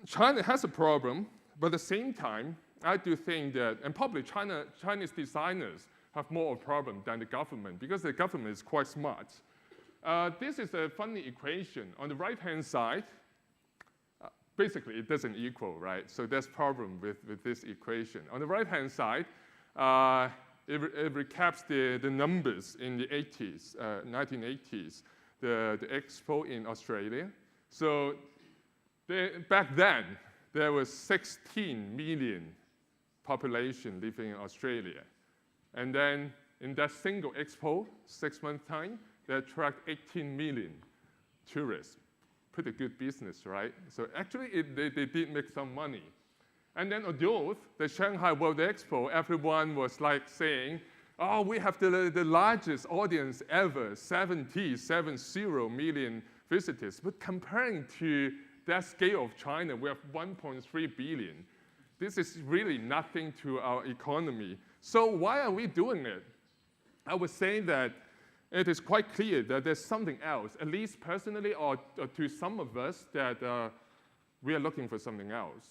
China has a problem, but at the same time, I do think that, and probably Chinese designers have more of a problem than the government because the government is quite smart. This is a funny equation. On the right-hand side, basically it doesn't equal, right? So there's problem with this equation. On the right-hand side, it recaps the numbers in the 80s, 1980s, the expo in Australia. So back then, there was 16 million population living in Australia. And then in that single expo, 6 months' time, they attract 18 million tourists. Pretty good business, right? So actually, they did make some money. And then on the Shanghai World Expo, everyone was like saying, oh, we have the largest audience ever, 70 million visitors. But comparing to that scale of China, we have 1.3 billion. This is really nothing to our economy. So why are we doing it? I would say that it is quite clear that there's something else, at least personally or to some of us, that we are looking for something else.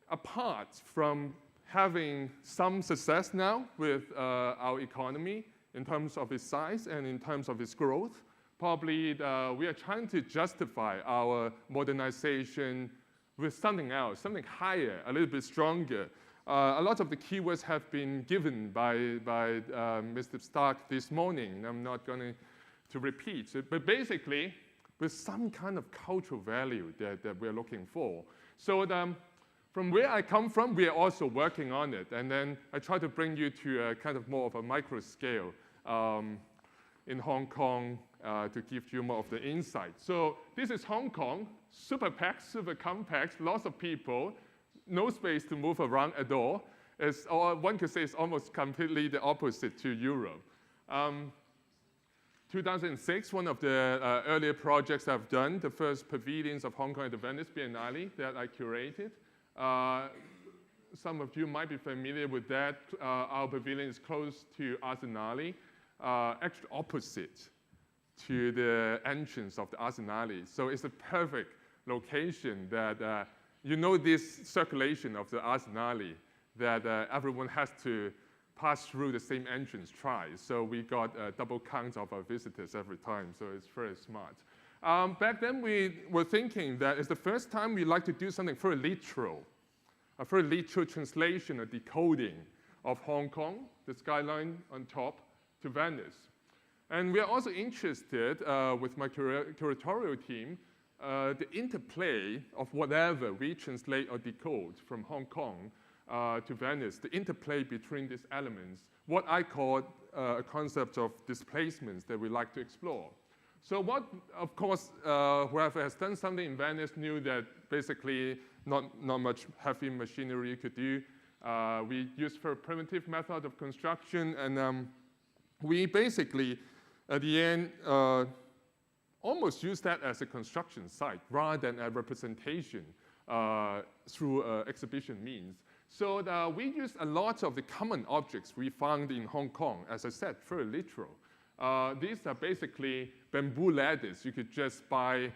Apart from having some success now with our economy in terms of its size and in terms of its growth, probably we are trying to justify our modernization with something else, something higher, a little bit stronger. A lot of the keywords have been given by Mr. Stark this morning. I'm not going to repeat it, but basically, with some kind of cultural value that we're looking for. So from where I come from, we are also working on it. And then I try to bring you to a kind of more of a micro scale in Hong Kong to give you more of the insight. So this is Hong Kong, super packed, super compact, lots of people, no space to move around at all. Or one could say it's almost completely the opposite to Europe. 2006, one of the earlier projects I've done, the first pavilions of Hong Kong at the Venice Biennale that I curated. Some of you might be familiar with that. Our pavilion is close to Arsenale, actually opposite to the entrance of the Arsenale. So it's a perfect location that you know this circulation of the Arsenale that everyone has to pass through the same entrance twice. So we got a double count of our visitors every time, so it's very smart. Back then we were thinking that it's the first time we like to do something very literal, a very literal translation or decoding of Hong Kong, the skyline on top, to Venice. And we are also interested with my curatorial team, the interplay of whatever we translate or decode from Hong Kong to Venice, the interplay between these elements, what I call a concept of displacements that we like to explore. So what, of course, whoever has done something in Venice knew that basically not much heavy machinery you could do. We used very primitive method of construction, and we basically, at the end, almost use that as a construction site rather than a representation through exhibition means. So we use a lot of the common objects we found in Hong Kong, as I said, very literal. These are basically bamboo ladders. You could just buy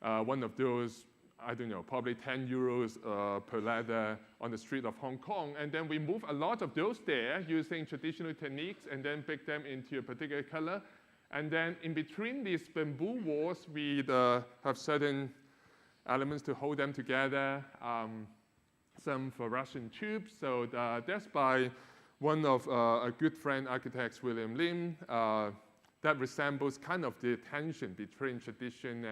one of those, I don't know, probably 10 euros per ladder on the street of Hong Kong. And then we move a lot of those there using traditional techniques and then bake them into a particular color. And then in between these bamboo walls, we have certain elements to hold them together, some fluorescent tubes. So that's by one of a good friend, architect William Lim, that resembles kind of the tension between tradition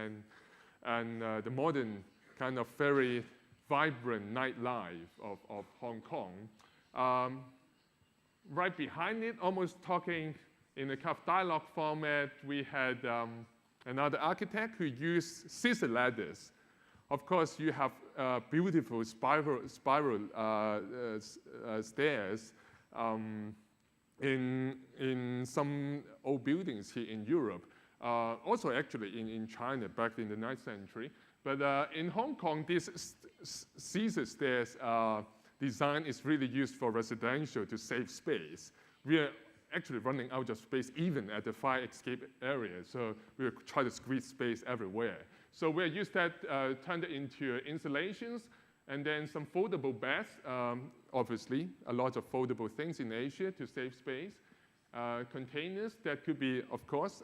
and the modern kind of very vibrant nightlife of Hong Kong. Right behind it, almost talking in a kind of dialogue format, we had another architect who used scissor ladders. Of course, you have beautiful spiral stairs in some old buildings here in Europe. Also, actually, in China back in the 9th century. But in Hong Kong, this scissor stairs design is really used for residential to save space. We are actually running out of space even at the fire escape area. So we try to squeeze space everywhere. So we use that, turned it into installations, and then some foldable beds, obviously, a lot of foldable things in Asia to save space. Containers that could be, of course,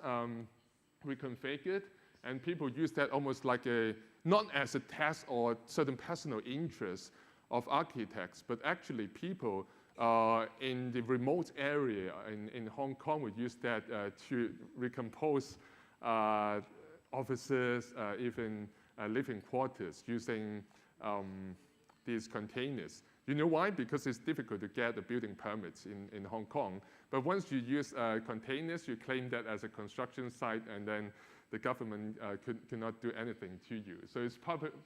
reconfigured, and people use that almost like not as a test or certain personal interest of architects, but actually people in the remote area in Hong Kong would use that to recompose offices, even living quarters using these containers. You know why? Because it's difficult to get the building permits in Hong Kong. But once you use containers, you claim that as a construction site, and then the government cannot do anything to you. So it's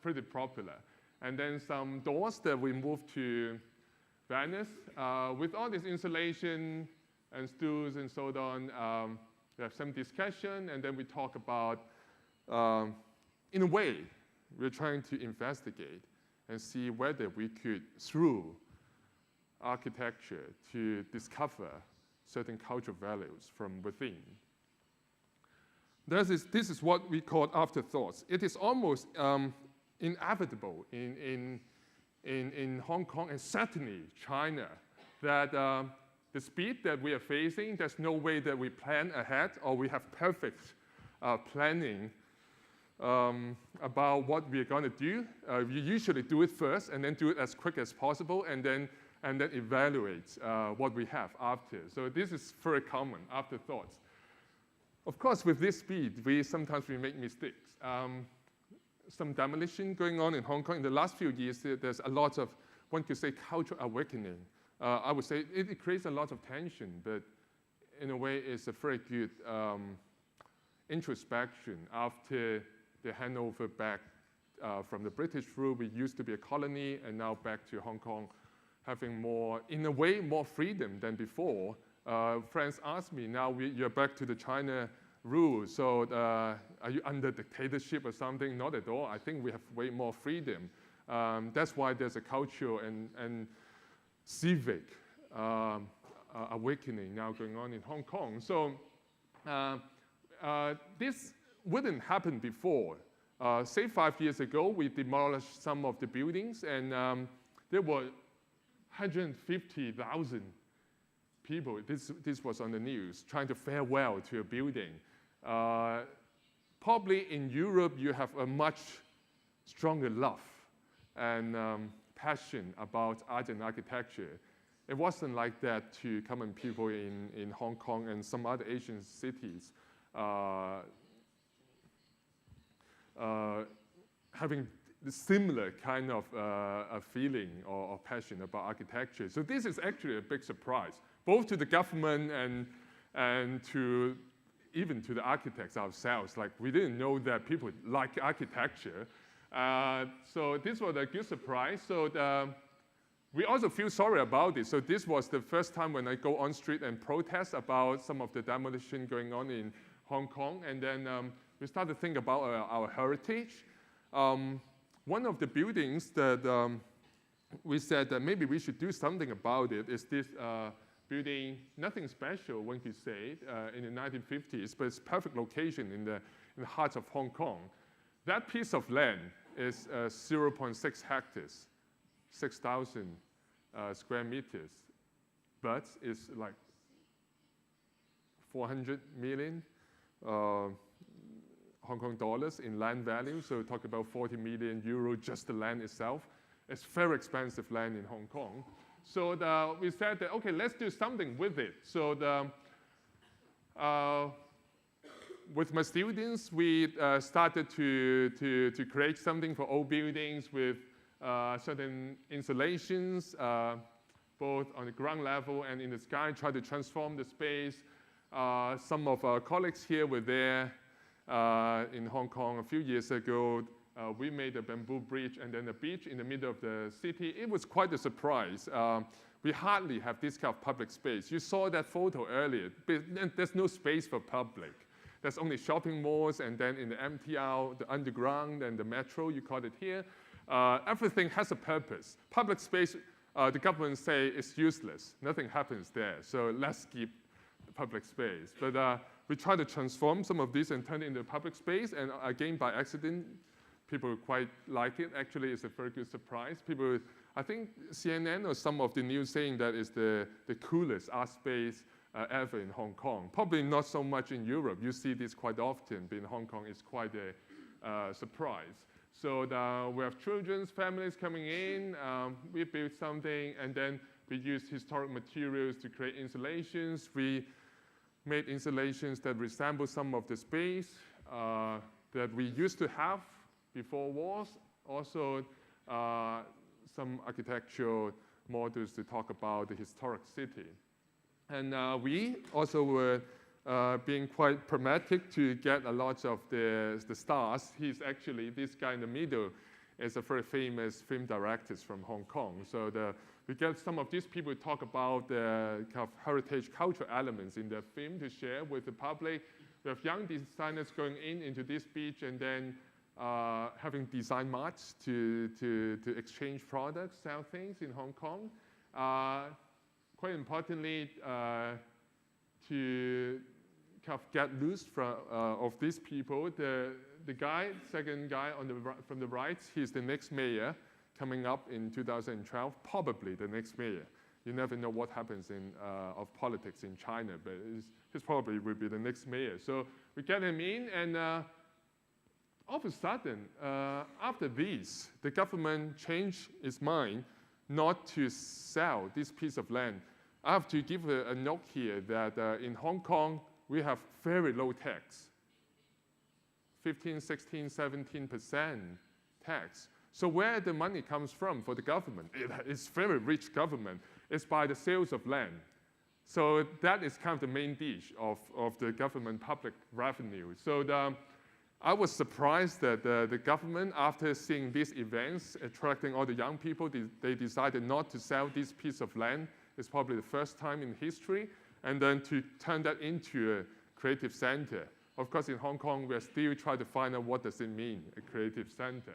pretty popular. And then some doors that we moved to Venice. With all this insulation and stools and so on, we have some discussion, and then we talk about, in a way, we're trying to investigate and see whether we could, through architecture, to discover certain cultural values from within. This is what we call afterthoughts. It is almost inevitable in Hong Kong and certainly China that the speed that we are facing, there's no way that we plan ahead or we have perfect planning about what we're going to do. We usually do it first and then do it as quick as possible and then evaluate what we have after. So this is very common, afterthoughts. Of course, with this speed, sometimes we make mistakes. Some demolition going on in Hong Kong. In the last few years, there's a lot of, one could say, cultural awakening. I would say it creates a lot of tension, but in a way, it's a very good introspection after the handover back from the British rule. We used to be a colony, and now back to Hong Kong, having more, in a way, more freedom than before. Friends ask me, now you're back to the China rule, so are you under dictatorship or something? Not at all. I think we have way more freedom. That's why there's a cultural and civic awakening now going on in Hong Kong. So this wouldn't happen before. Say 5 years ago, we demolished some of the buildings, and there were 150,000 people, this was on the news, trying to farewell to a building. Probably in Europe, you have a much stronger love and passion about art and architecture. It wasn't like that to common people in Hong Kong and some other Asian cities having the similar kind of a feeling or passion about architecture. So this is actually a big surprise, both to the government and to even to the architects ourselves. Like, we didn't know that people like architecture. So this was a good surprise. So we also feel sorry about it. So this was the first time when I go on street and protest about some of the demolition going on in Hong Kong. And then we started to think about our heritage. One of the buildings that we said that maybe we should do something about it is this building, nothing special, one could say, in the 1950s, but it's perfect location in the heart of Hong Kong. That piece of land is 0.6 hectares, 6,000 square meters, but it's like 400 million Hong Kong dollars in land value, so talk about 40 million euro just the land itself. It's very expensive land in Hong Kong. So we said that, okay, let's do something with it. So with my students, we started to create something for old buildings with certain insulations, both on the ground level and in the sky, try to transform the space. Some of our colleagues here were there in Hong Kong a few years ago. We made a bamboo bridge and then a beach in the middle of the city. It was quite a surprise. We hardly have this kind of public space. You saw that photo earlier. There's no space for public. There's only shopping malls, and then in the MTR, the underground, and the metro, you call it here. Everything has a purpose. Public space, the government say, is useless. Nothing happens there. So let's keep public space. But we try to transform some of this and turn it into a public space. And again, by accident, people quite like it. Actually, it's a very good surprise. People, I think CNN or some of the news saying that it's the coolest art space ever in Hong Kong. Probably not so much in Europe. You see this quite often, but in Hong Kong, it's quite a surprise. So we have children's families coming in. We build something, and then we use historic materials to create installations. We made installations that resemble some of the space that we used to have before wars. Also, some architectural models to talk about the historic city. And we also were being quite pragmatic to get a lot of the stars. He's actually, this guy in the middle is a very famous film director from Hong Kong. So we get some of these people to talk about the kind of heritage cultural elements in the film to share with the public. We have young designers going into this beach and then having design marts to exchange products, sell things in Hong Kong. Quite importantly, to kind of get loose of these people. The guy, second guy from the right, he's the next mayor coming up in 2012, probably the next mayor. You never know what happens of politics in China, but he's probably will be the next mayor. So we get him in, and all of a sudden, after this, the government changed its mind not to sell this piece of land. I have to give a note here that in Hong Kong, we have very low tax, 15, 16, 17% tax. So where the money comes from for the government, it's very rich government, it's by the sales of land. So that is kind of the main dish of the government public revenue. So I was surprised that the government, after seeing these events, attracting all the young people, they decided not to sell this piece of land. It's probably the first time in history, and then to turn that into a creative center. Of course, in Hong Kong, we're still trying to find out what does it mean, a creative center.